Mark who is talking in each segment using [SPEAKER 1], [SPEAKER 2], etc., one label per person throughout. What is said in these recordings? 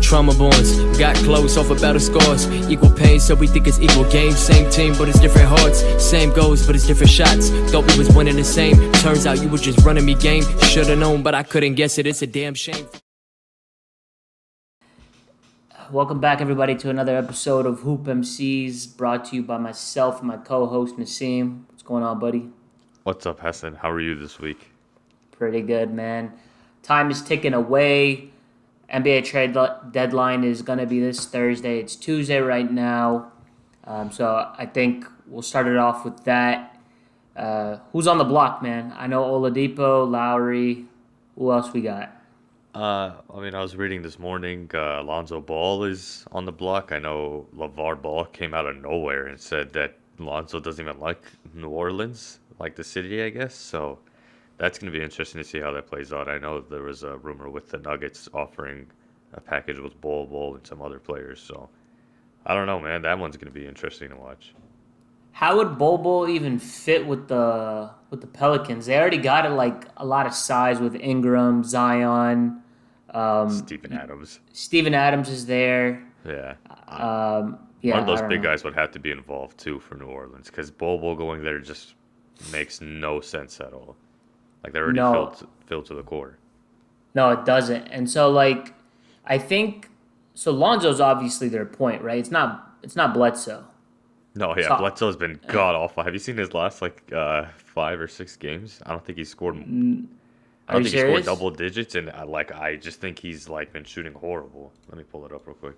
[SPEAKER 1] trauma bonds. Got close off of battle scars. Equal pain, so we think it's equal games. Same team, but it's different hearts. Same goals, but it's different shots. Thought we was winning the same. Turns out you were just running me game. Should've known, but I couldn't guess it. It's a damn shame.
[SPEAKER 2] Welcome back, everybody, to another episode of Hoop MCs, brought to you by myself and my co-host, Nassim. What's going on, buddy?
[SPEAKER 3] What's up, Hassan? How are you this week?
[SPEAKER 2] Pretty good, man. Time is ticking away. NBA trade deadline is going to be this Thursday. It's Tuesday right now. So I think we'll start it off with that. Who's on the block, man? I know Oladipo, Lowry. Who else we got?
[SPEAKER 3] I was reading this morning, Lonzo Ball is on the block. I know LeVar Ball came out of nowhere and said that Lonzo doesn't even like New Orleans, like the city, I guess. So that's going to be interesting to see how that plays out. I know there was a rumor with the Nuggets offering a package with Bol and some other players. So I don't know, man. That one's going to be interesting to watch.
[SPEAKER 2] How would Bol even fit with the Pelicans? They already got a lot of size with Ingram, Zion,
[SPEAKER 3] Steven Adams.
[SPEAKER 2] Steven Adams is there.
[SPEAKER 3] Yeah.
[SPEAKER 2] Yeah.
[SPEAKER 3] One of those big guys would have to be involved too for New Orleans because Bol going there just makes no sense at all. Like they're already filled to the core.
[SPEAKER 2] No, it doesn't. And so I think Lonzo's obviously their point, right? It's not Bledsoe.
[SPEAKER 3] No, yeah, Bledsoe's been god awful. Have you seen his last 5 or 6 games? I don't think he scored. I don't think he scored double digits, and I just think he's been shooting horrible. Let me pull it up real quick.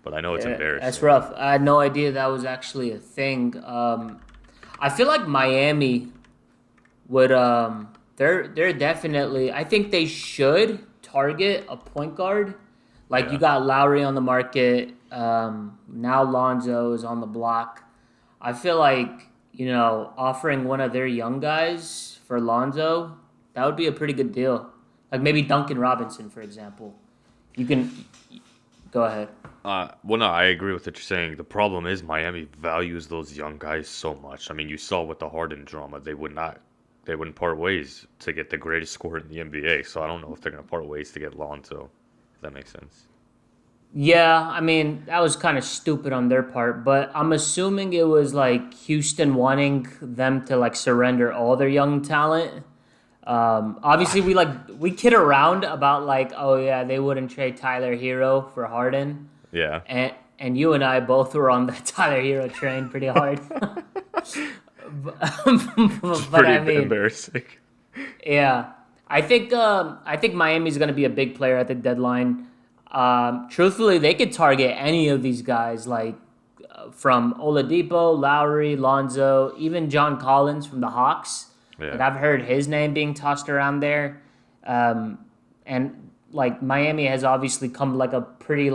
[SPEAKER 3] But I know it's embarrassing.
[SPEAKER 2] That's rough. I had no idea that was actually a thing. I feel like Miami would. They're definitely. I think they should target a point guard. You got Lowry on the market. Now Lonzo is on the block. I feel like, offering one of their young guys for Lonzo, that would be a pretty good deal. Like maybe Duncan Robinson, for example. You can go ahead.
[SPEAKER 3] No, I agree with what you're saying. The problem is Miami values those young guys so much. I mean, you saw with the Harden drama, they wouldn't part ways to get the greatest scorer in the NBA. So I don't know if they're going to part ways to get Lonzo. If that makes sense.
[SPEAKER 2] Yeah, I mean, that was kind of stupid on their part, but I'm assuming it was Houston wanting them to surrender all their young talent. Obviously we kid around about oh yeah, they wouldn't trade Tyler Hero for Harden.
[SPEAKER 3] Yeah.
[SPEAKER 2] And you and I both were on that Tyler Hero train pretty hard.
[SPEAKER 3] Pretty embarrassing.
[SPEAKER 2] Yeah. I think Miami's going to be a big player at the deadline. Truthfully, they could target any of these guys, from Oladipo, Lowry, Lonzo, even John Collins from the Hawks.
[SPEAKER 3] Yeah.
[SPEAKER 2] I've heard his name being tossed around there. And Miami has obviously come a pretty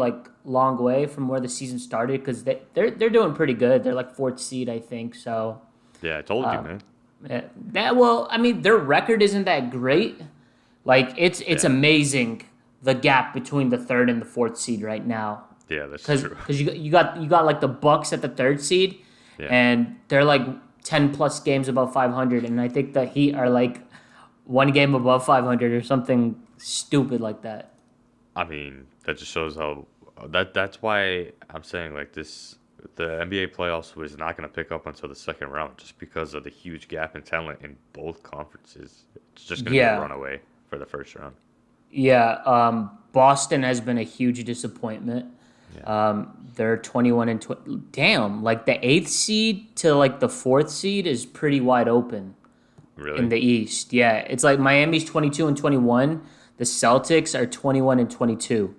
[SPEAKER 2] long way from where the season started because they're doing pretty good. They're 4th seed, I think. So
[SPEAKER 3] yeah, I told you, man.
[SPEAKER 2] Their record isn't that great. It's amazing the gap between the 3rd and the 4th seed right now.
[SPEAKER 3] Yeah, that's true.
[SPEAKER 2] Because you got the Bucks at the 3rd seed, and they're 10 plus games above 500, and I think the Heat are 1 game above 500 or something stupid like that.
[SPEAKER 3] I mean, that just shows how that's why I'm saying the NBA playoffs was not going to pick up until the second round just because of the huge gap in talent in both conferences. It's just going to be a runaway for the first round.
[SPEAKER 2] Yeah, Boston has been a huge disappointment. Yeah. They're 21 and 20. Damn, the 8th seed to the 4th seed is pretty wide open.
[SPEAKER 3] Really?
[SPEAKER 2] In the East. Yeah, it's Miami's 22 and 21. The Celtics are 21 and 22.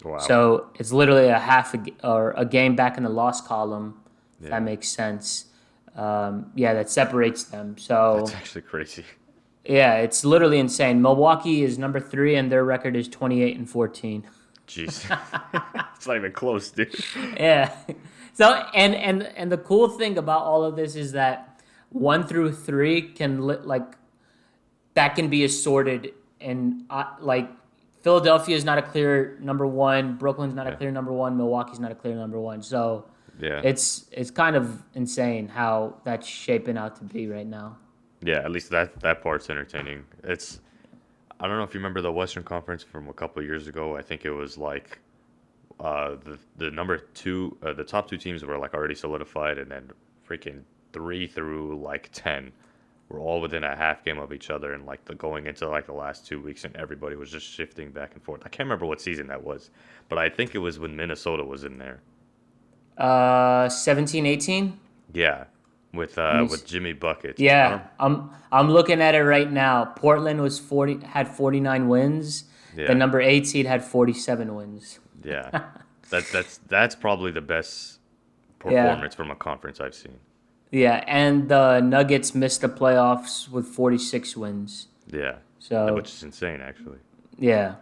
[SPEAKER 3] Wow.
[SPEAKER 2] So it's literally a game back in the loss column. If that makes sense. That separates them. So
[SPEAKER 3] that's actually crazy.
[SPEAKER 2] Yeah, it's literally insane. Milwaukee is number 3, and their record is 28 and 14.
[SPEAKER 3] Jeez, it's not even close, dude.
[SPEAKER 2] Yeah. So and the cool thing about all of this is that 1 through 3 can that can be assorted, and Philadelphia is not a clear number 1, Brooklyn's not a clear number 1, Milwaukee's not a clear number 1. So it's kind of insane how that's shaping out to be right now.
[SPEAKER 3] Yeah, at least that part's entertaining. I don't know if you remember the Western Conference from a couple of years ago. I think it was the number two, the top two teams were like already solidified, and then freaking 3 through like 10 were all within a half game of each other, and like going into like the last 2 weeks, and everybody was just shifting back and forth. I can't remember what season that was, but I think it was when Minnesota was in there.
[SPEAKER 2] 17, 18?
[SPEAKER 3] Yeah, with Jimmy Buckets.
[SPEAKER 2] Yeah, I'm looking at it right now. Portland had 49 wins.
[SPEAKER 3] Yeah.
[SPEAKER 2] The number 8 seed had 47 wins.
[SPEAKER 3] Yeah, that's probably the best performance from a conference I've seen.
[SPEAKER 2] Yeah, and the Nuggets missed the playoffs with 46 wins.
[SPEAKER 3] Yeah,
[SPEAKER 2] so
[SPEAKER 3] which is insane, actually.
[SPEAKER 2] Yeah,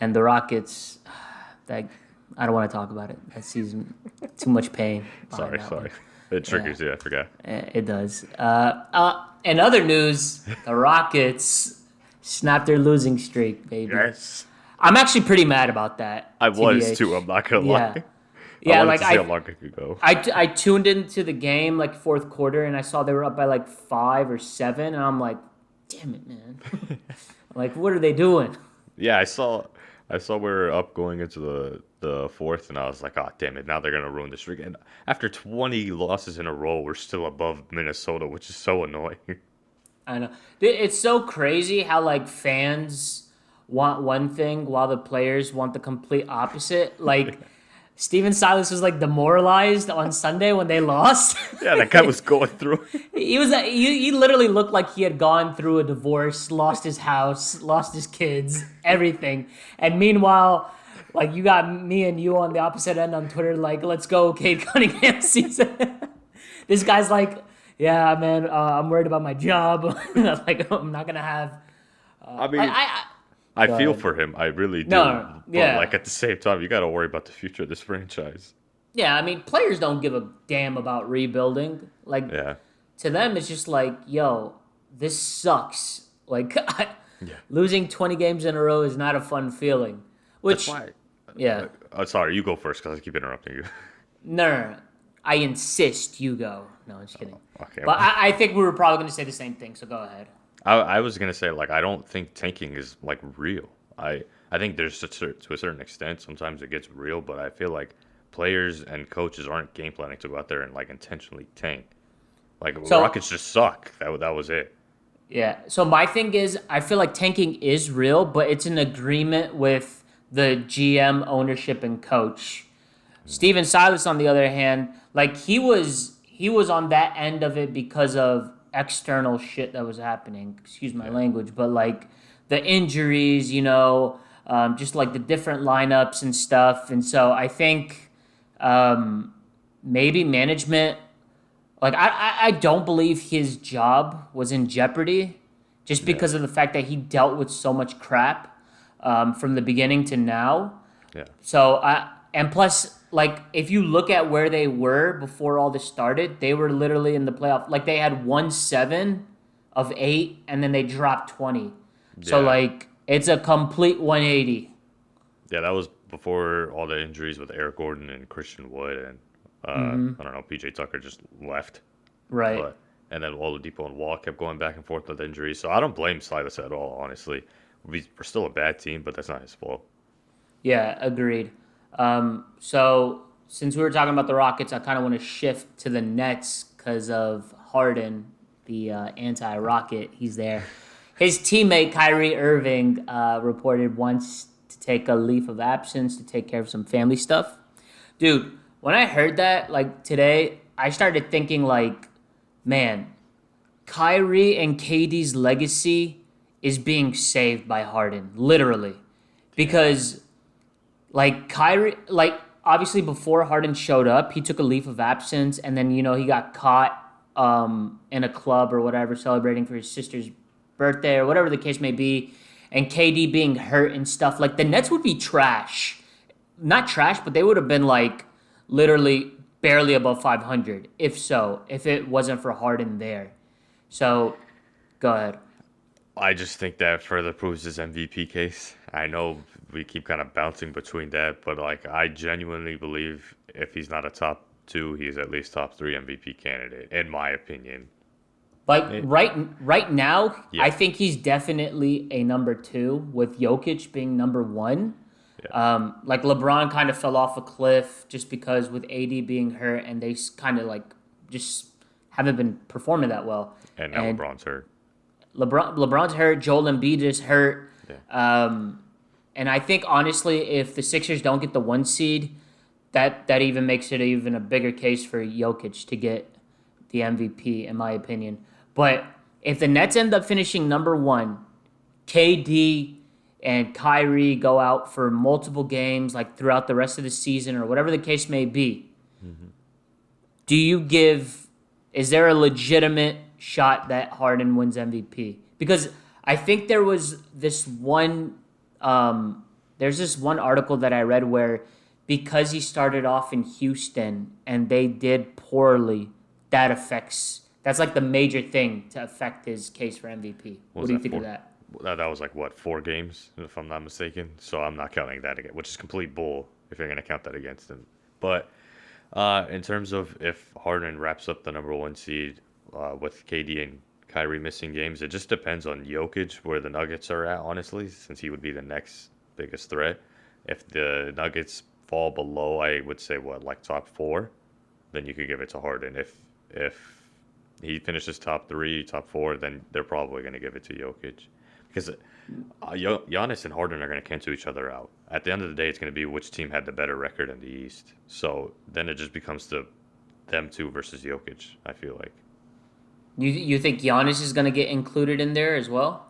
[SPEAKER 2] and the Rockets, I don't want to talk about it. That season, too much pain.
[SPEAKER 3] Sorry. It triggers you, I forgot.
[SPEAKER 2] It does. In other news, the Rockets snapped their losing streak, baby.
[SPEAKER 3] Yes.
[SPEAKER 2] I'm actually pretty mad about that.
[SPEAKER 3] I was
[SPEAKER 2] TBH.
[SPEAKER 3] too, I'm not going to lie.
[SPEAKER 2] Yeah,
[SPEAKER 3] I
[SPEAKER 2] like
[SPEAKER 3] to see how long it could go.
[SPEAKER 2] I tuned into the game like fourth quarter, and I saw they were up by like 5 or 7, and I'm like, damn it, man. Like, what are they doing?
[SPEAKER 3] Yeah, I saw we were up going into the fourth, and I was like, oh, damn it, now they're going to ruin the streak. And after 20 losses in a row, we're still above Minnesota, which is so annoying.
[SPEAKER 2] I know. It's so crazy how, like, fans want one thing while the players want the complete opposite. Like, Steven Silas was, like, demoralized on Sunday when they lost.
[SPEAKER 3] Yeah, that guy was going through.
[SPEAKER 2] He literally looked like he had gone through a divorce, lost his house, lost his kids, everything. And meanwhile, like, you got me and you on the opposite end on Twitter, like, let's go, Cade Cunningham season. This guy's like, yeah, man, I'm worried about my job. Like, I'm not going to have...
[SPEAKER 3] I feel for him. I really do.
[SPEAKER 2] No, yeah.
[SPEAKER 3] But, like, at the same time, you got to worry about the future of this franchise.
[SPEAKER 2] Yeah, I mean, players don't give a damn about rebuilding. Like, to them, it's just like, yo, this sucks. Like, losing 20 games in a row is not a fun feeling. Which,
[SPEAKER 3] that's why.
[SPEAKER 2] Yeah.
[SPEAKER 3] Sorry, you go first because I keep interrupting you.
[SPEAKER 2] No. I insist you go. No, I'm just kidding.
[SPEAKER 3] Okay.
[SPEAKER 2] But I think we were probably going to say the same thing, so go ahead.
[SPEAKER 3] I was going to say, like, I don't think tanking is, like, real. I think there's to a certain extent, sometimes it gets real, but I feel like players and coaches aren't game planning to go out there and, like, intentionally tank. Like, Rockets just suck. That was it.
[SPEAKER 2] Yeah. So my thing is, I feel like tanking is real, but it's an agreement with the GM, ownership, and coach. Steven Silas, on the other hand, like, he was on that end of it because of external shit that was happening. Excuse my language, but like the injuries, just like the different lineups and stuff. And so I think maybe management, like I don't believe his job was in jeopardy just because of the fact that he dealt with so much crap from the beginning to now.
[SPEAKER 3] Yeah.
[SPEAKER 2] So and plus, like, if you look at where they were before all this started, they were literally in the playoff. Like, they had won 7 of 8, and then they dropped 20. Yeah. So, like, it's a complete 180.
[SPEAKER 3] Yeah, that was before all the injuries with Eric Gordon and Christian Wood, and I don't know, PJ Tucker just left.
[SPEAKER 2] Right.
[SPEAKER 3] And then Oladipo and Wall kept going back and forth with injuries. So I don't blame Silas at all, honestly. We're still a bad team, but that's not his fault.
[SPEAKER 2] Yeah, agreed. So since we were talking about the Rockets, I kind of want to shift to the Nets because of Harden, the anti-Rocket. He's there. His teammate Kyrie Irving reported wants to take a leave of absence to take care of some family stuff. Dude, when I heard that, like, today, I started thinking, like, man, Kyrie and KD's legacy is being saved by Harden, literally. Because... like, Kyrie, like, obviously before Harden showed up, he took a leave of absence, and then, he got caught in a club or whatever, celebrating for his sister's birthday or whatever the case may be, and KD being hurt and stuff. Like, the Nets would be trash. Not trash, but they would have been, like, literally barely above 500, if it wasn't for Harden there. So, go ahead.
[SPEAKER 3] I just think that further proves his MVP case. I know we keep kind of bouncing between that, but like I genuinely believe if he's not a top 2, he's at least top 3 MVP candidate, in my opinion.
[SPEAKER 2] Like right now, I think he's definitely a number 2 with Jokic being number 1. Like LeBron kind of fell off a cliff just because with AD being hurt, and they kind of like just haven't been performing that well.
[SPEAKER 3] And now LeBron's hurt.
[SPEAKER 2] LeBron's hurt. Joel Embiid is hurt.
[SPEAKER 3] Yeah.
[SPEAKER 2] And I think honestly, if the Sixers don't get the 1 seed, that even makes it even a bigger case for Jokic to get the MVP, in my opinion. But if the Nets end up finishing number 1, KD and Kyrie go out for multiple games, like throughout the rest of the season or whatever the case may be, is there a legitimate shot that Harden wins MVP? Because I think there was this one, there's this one article that I read where because he started off in Houston and they did poorly, that's like the major thing to affect his case for MVP. What do you think of that?
[SPEAKER 3] That was like, what, 4 games, if I'm not mistaken? So I'm not counting that again, which is complete bull if you're going to count that against him. But in terms of if Harden wraps up the number 1 seed with KD and Kyrie missing games, it just depends on Jokic, where the Nuggets are at, honestly, since he would be the next biggest threat. If the Nuggets fall below, I would say, like top 4, then you could give it to Harden. If he finishes top 3, top 4, then they're probably going to give it to Jokic. Because Giannis and Harden are going to cancel each other out. At the end of the day, it's going to be which team had the better record in the East. So then it just becomes them two versus Jokic, I feel like.
[SPEAKER 2] You think Giannis is going to get included in there as well?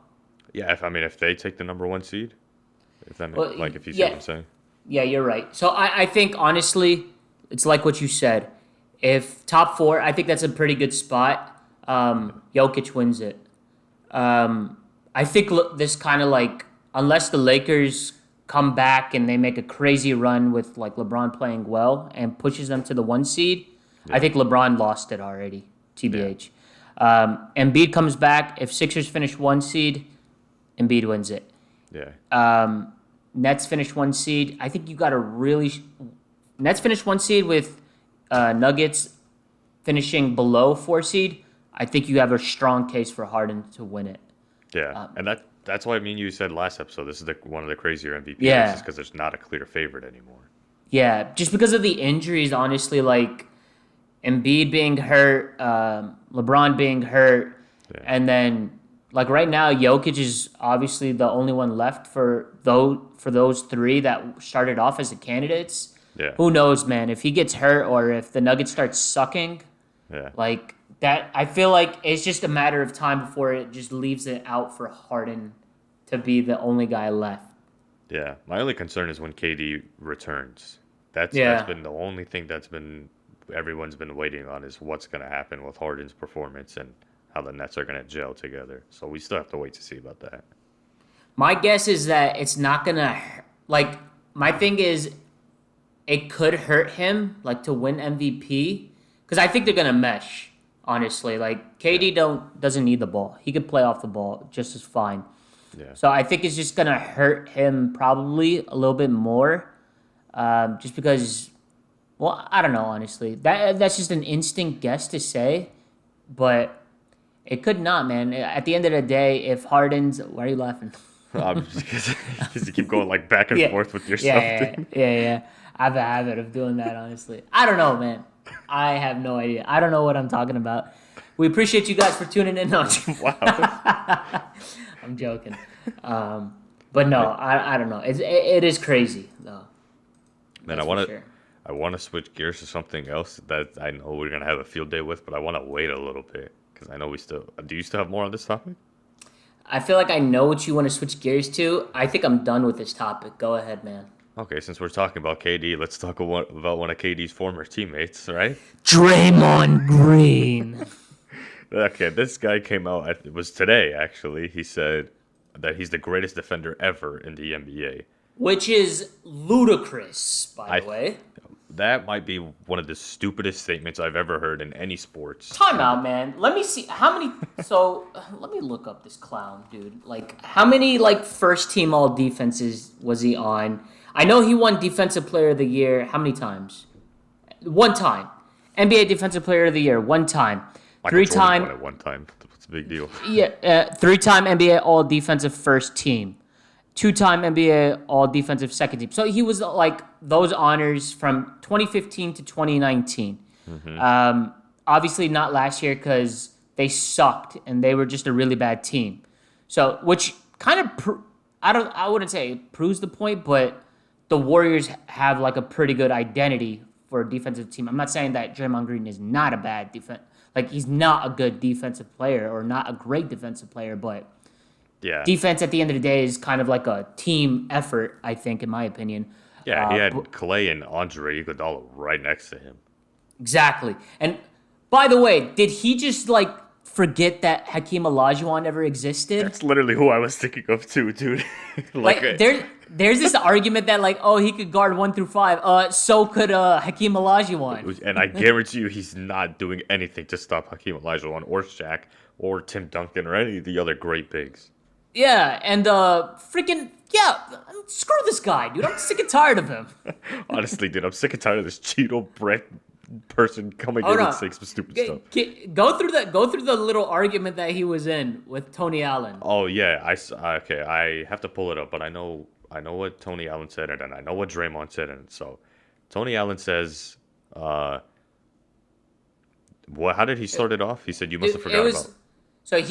[SPEAKER 3] Yeah, if they take the number 1 seed. If you see what I'm saying.
[SPEAKER 2] Yeah, you're right. So I think, honestly, it's like what you said. If top 4, I think that's a pretty good spot. Jokic wins it. I think this kind of like, unless the Lakers come back and they make a crazy run with like LeBron playing well and pushes them to the 1 seed, I think LeBron lost it already, TBH. Embiid comes back. If Sixers finish 1 seed, Embiid wins it.
[SPEAKER 3] Yeah.
[SPEAKER 2] Nets finish 1 seed. I think you got to Nets finish 1 seed with Nuggets finishing below 4 seed. I think you have a strong case for Harden to win it.
[SPEAKER 3] Yeah, and that's why you said last episode, this is one of the crazier MVP races because there's not a clear favorite anymore.
[SPEAKER 2] Yeah, just because of the injuries, honestly, like Embiid being hurt, LeBron being hurt, and then like right now, Jokic is obviously the only one left for those 3 that started off as the candidates.
[SPEAKER 3] Yeah.
[SPEAKER 2] Who knows, man? If he gets hurt or if the Nuggets start sucking, like that, I feel like it's just a matter of time before it just leaves it out for Harden to be the only guy left.
[SPEAKER 3] Yeah, my only concern is when KD returns. That's been the only thing everyone's been waiting on, is what's going to happen with Harden's performance and how the Nets are going to gel together. So we still have to wait to see about that.
[SPEAKER 2] My guess is that it's not going to, like, my thing is it could hurt him, like, to win MVP, because I think they're going to mesh, honestly. Like, KD doesn't need the ball. He could play off the ball just as fine.
[SPEAKER 3] Yeah.
[SPEAKER 2] So I think it's just going to hurt him probably a little bit more, just because, well, I don't know, honestly. That's just an instinct guess to say, but it could not, man. At the end of the day, if Harden's... Why are you laughing?
[SPEAKER 3] Because you keep going like back and forth with yourself.
[SPEAKER 2] Yeah. I have a habit of doing that, honestly. I don't know, man. I have no idea. I don't know what I'm talking about. We appreciate you guys for tuning in. No,
[SPEAKER 3] Wow.
[SPEAKER 2] I'm joking. But no, I don't know. It is crazy, though.
[SPEAKER 3] Man, I want to switch gears to something else that I know we're going to have a field day with, but I want to wait a little bit because I know do you still have more on this topic?
[SPEAKER 2] I feel like I know what you want to switch gears to. I think I'm done with this topic. Go ahead, man.
[SPEAKER 3] Okay, since we're talking about KD, let's talk about one of KD's former teammates, right?
[SPEAKER 2] Draymond Green.
[SPEAKER 3] Okay, this guy came out, it was today actually, he said that he's the greatest defender ever in the NBA.
[SPEAKER 2] Which is ludicrous, by the way.
[SPEAKER 3] That might be one of the stupidest statements I've ever heard in any sports.
[SPEAKER 2] Time out, man. Let me see how many. So let me look up this clown, dude. Like, how many first team all defenses was he on? I know he won Defensive Player of the Year. How many times? 1 time. NBA Defensive Player of the Year. 1 time.
[SPEAKER 3] Michael 3-time. Won it 1 time. What's the big deal?
[SPEAKER 2] Yeah, 3-time NBA All Defensive First Team. two-time NBA All-Defensive Second Team. So he was like those honors from 2015 to 2019. Obviously not last year because they sucked and they were just a really bad team. So which kind of I wouldn't say it proves the point, but the Warriors have like a pretty good identity for a defensive team. I'm not saying that Draymond Green is not a bad defense. Like he's not a good defensive player or not a great defensive player, but
[SPEAKER 3] Yeah.
[SPEAKER 2] defense at the end of the day is kind of like a team effort, I think, in my opinion.
[SPEAKER 3] Yeah, he had Clay and Andre Iguodala right next to him.
[SPEAKER 2] Exactly. And by the way, did he just like forget that Hakeem Olajuwon ever existed?
[SPEAKER 3] That's literally who I was thinking of too, dude.
[SPEAKER 2] Like there's this argument that like, oh, he could guard 1 through 5. So could Hakeem Olajuwon.
[SPEAKER 3] And I guarantee you he's not doing anything to stop Hakeem Olajuwon or Shaq or Tim Duncan or any of the other great bigs.
[SPEAKER 2] Yeah, and screw this guy, dude. I'm sick and tired of him.
[SPEAKER 3] Honestly, dude, I'm sick and tired of this Cheeto Brett person coming in and saying some stupid stuff.
[SPEAKER 2] Go through the little argument that he was in with Tony Allen.
[SPEAKER 3] Oh yeah, okay. I have to pull it up, but I know what Tony Allen said, and I know what Draymond said, and so Tony Allen says, how did he start it off? He said you must have forgot about.
[SPEAKER 2] So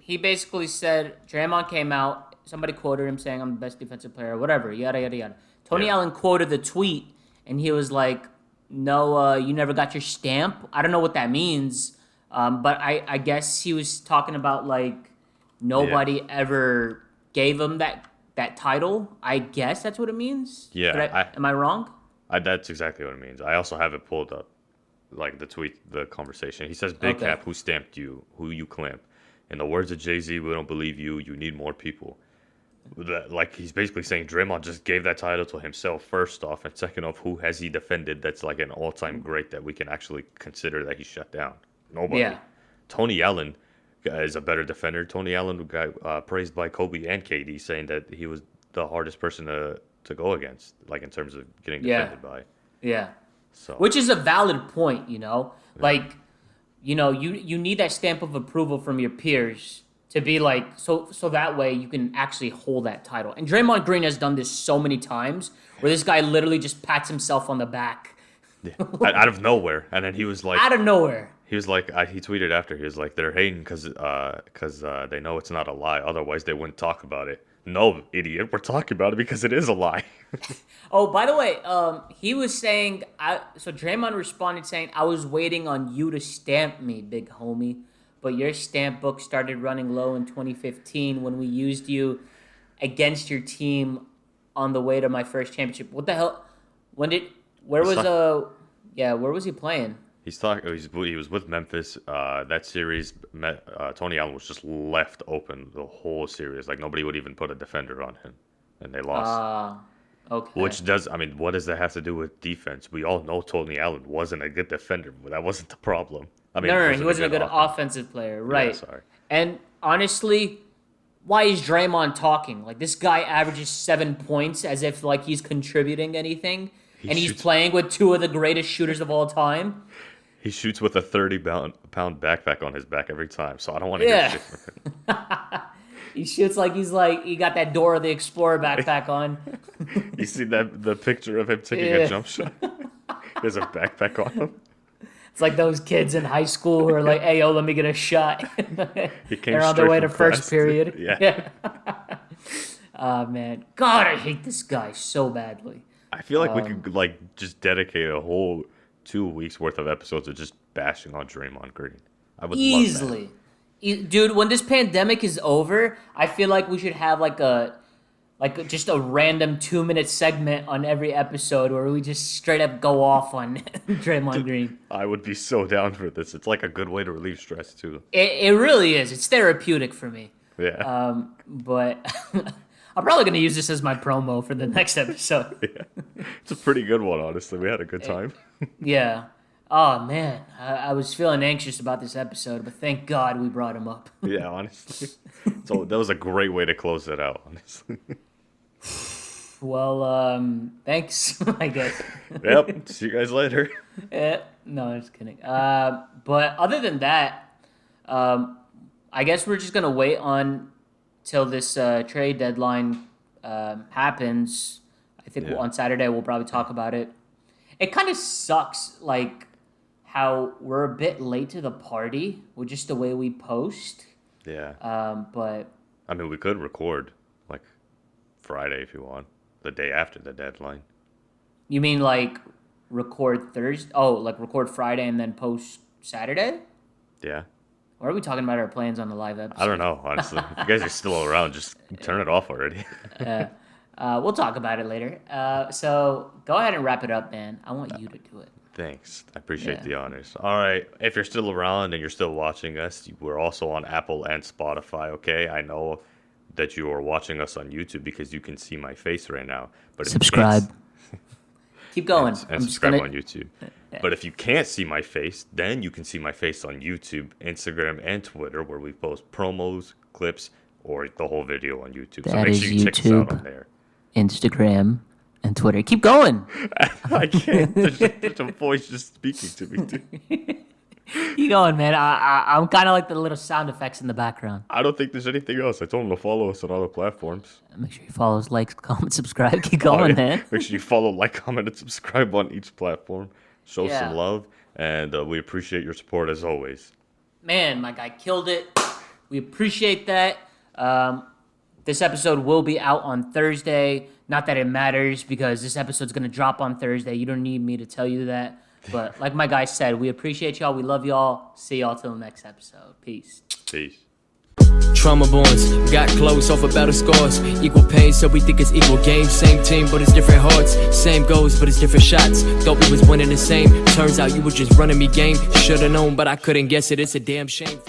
[SPEAKER 2] he basically said Draymond came out. Somebody quoted him saying I'm the best defensive player, whatever, yada yada yada. Tony Allen quoted the tweet, and he was like, "No, you never got your stamp." I don't know what that means, but I guess he was talking about like nobody ever gave him that title. I guess that's what it means.
[SPEAKER 3] Yeah,
[SPEAKER 2] am I wrong?
[SPEAKER 3] That's exactly what it means. I also have it pulled up, like the tweet, the conversation. He says, "Big Cap, who stamped you? Who you clamp? In the words of Jay-Z, we don't believe you. You need more people." Like he's basically saying Draymond just gave that title to himself first off, and second off, who has he defended that's like an all-time great that we can actually consider that he shut down? Nobody.
[SPEAKER 2] Yeah.
[SPEAKER 3] Tony Allen is a better defender. Tony Allen got praised by Kobe and KD, saying that he was the hardest person to go against, like in terms of getting defended by.
[SPEAKER 2] Yeah.
[SPEAKER 3] So,
[SPEAKER 2] which is a valid point, like, you need that stamp of approval from your peers to be like, so that way you can actually hold that title. And Draymond Green has done this so many times where this guy literally just pats himself on the back.
[SPEAKER 3] Yeah. Out of nowhere. And then he was like...
[SPEAKER 2] Out of nowhere.
[SPEAKER 3] He was like, he tweeted after, he was like, they're hating because they know it's not a lie. Otherwise, they wouldn't talk about it. No, idiot. We're talking about it because it is a lie.
[SPEAKER 2] Oh, by the way, he was saying, so Draymond responded saying, I was waiting on you to stamp me, big homie. But your stamp book started running low in 2015 when we used you against your team on the way to my first championship. What the hell? Where was he playing?
[SPEAKER 3] He was with Memphis. That series, Tony Allen was just left open the whole series. Like nobody would even put a defender on him, and they lost.
[SPEAKER 2] Okay.
[SPEAKER 3] What does that have to do with defense? We all know Tony Allen wasn't a good defender, but that wasn't the problem.
[SPEAKER 2] No, he wasn't a good offensive player, right? Yeah, sorry. And honestly, why is Draymond talking? Like this guy averages 7 points as if like he's contributing anything, he's playing with two of the greatest shooters of all time.
[SPEAKER 3] He shoots with a 30-pound backpack on his back every time, so I don't want to hear shit from him.
[SPEAKER 2] He shoots like he got that Dora the Explorer backpack on.
[SPEAKER 3] You see the picture of him taking a jump shot? He has a backpack on him.
[SPEAKER 2] It's like those kids in high school who are like, hey, yo, let me get a shot. They're on their way to first period. Yeah. Oh, man. God, I hate this guy so badly.
[SPEAKER 3] I feel like we could like just dedicate a whole 2 weeks worth of episodes of just bashing on Draymond Green. I would
[SPEAKER 2] easily. Love that. Dude, when this pandemic is over, I feel like we should have just a random 2-minute segment on every episode where we just straight up go off on Draymond Green.
[SPEAKER 3] I would be so down for this. It's like a good way to relieve stress too.
[SPEAKER 2] It really is. It's therapeutic for me.
[SPEAKER 3] Yeah.
[SPEAKER 2] But I'm probably going to use this as my promo for the next episode.
[SPEAKER 3] Yeah. It's a pretty good one, honestly. We had a good time.
[SPEAKER 2] Yeah. Oh, man. I was feeling anxious about this episode, but thank God we brought him up.
[SPEAKER 3] Yeah, honestly. So that was a great way to close it out, honestly.
[SPEAKER 2] Well, thanks, I guess.
[SPEAKER 3] Yep. See you guys later.
[SPEAKER 2] No, I'm just kidding. But other than that, I guess we're just going to wait on till this trade deadline happens. I think on Saturday we'll probably talk about it. It kind of sucks, like, how we're a bit late to the party with just the way we post.
[SPEAKER 3] Yeah.
[SPEAKER 2] But
[SPEAKER 3] I mean, we could record like Friday if you want, the day after the deadline.
[SPEAKER 2] you mean like record Thursday? Oh, like record Friday and then post Saturday?
[SPEAKER 3] Yeah.
[SPEAKER 2] Or are we talking about our plans on the live episode?
[SPEAKER 3] I don't know, honestly. If you guys are still around, just turn it off already.
[SPEAKER 2] We'll talk about it later. So go ahead and wrap it up, man. I want you to do it.
[SPEAKER 3] Thanks. I appreciate the honors. All right. If you're still around and you're still watching us, we're also on Apple and Spotify, okay? I know that you are watching us on YouTube because you can see my face right now. But if
[SPEAKER 2] Subscribe.
[SPEAKER 3] You can't,
[SPEAKER 2] Keep going.
[SPEAKER 3] and subscribe on YouTube. But if you can't see my face, then you can see my face on YouTube, Instagram, and Twitter, where we post promos, clips, or the whole video on YouTube. So
[SPEAKER 2] That
[SPEAKER 3] make
[SPEAKER 2] is
[SPEAKER 3] sure you check us out
[SPEAKER 2] YouTube.
[SPEAKER 3] on there.
[SPEAKER 2] Instagram and Twitter. Keep going.
[SPEAKER 3] I can't. There's a voice just speaking to me, dude.
[SPEAKER 2] Keep going, man. I'm kind of like the little sound effects in the background.
[SPEAKER 3] I don't think there's anything else. I told him to follow us on all the platforms.
[SPEAKER 2] Make sure you follow us, like, comment, subscribe. Keep going,
[SPEAKER 3] Oh, yeah.
[SPEAKER 2] man.
[SPEAKER 3] Make sure you follow, like, comment, and subscribe on each platform. Show
[SPEAKER 2] Yeah.
[SPEAKER 3] some love, and we appreciate your support as always.
[SPEAKER 2] Man, my guy killed it. We appreciate that. This episode will be out on Thursday. Not that it matters because this episode's going to drop on Thursday. You don't need me to tell you that. But like my guy said, we appreciate y'all. We love y'all. See y'all till the next episode. Peace.
[SPEAKER 3] Peace.
[SPEAKER 1] Trauma bonds, got close off of battle scars. Equal pain, so we think it's equal games. Same team, but it's different hearts. Same goals, but it's different shots. Thought we was winning the same. Turns out you were just running me game. Should've known, but I couldn't guess it. It's a damn shame.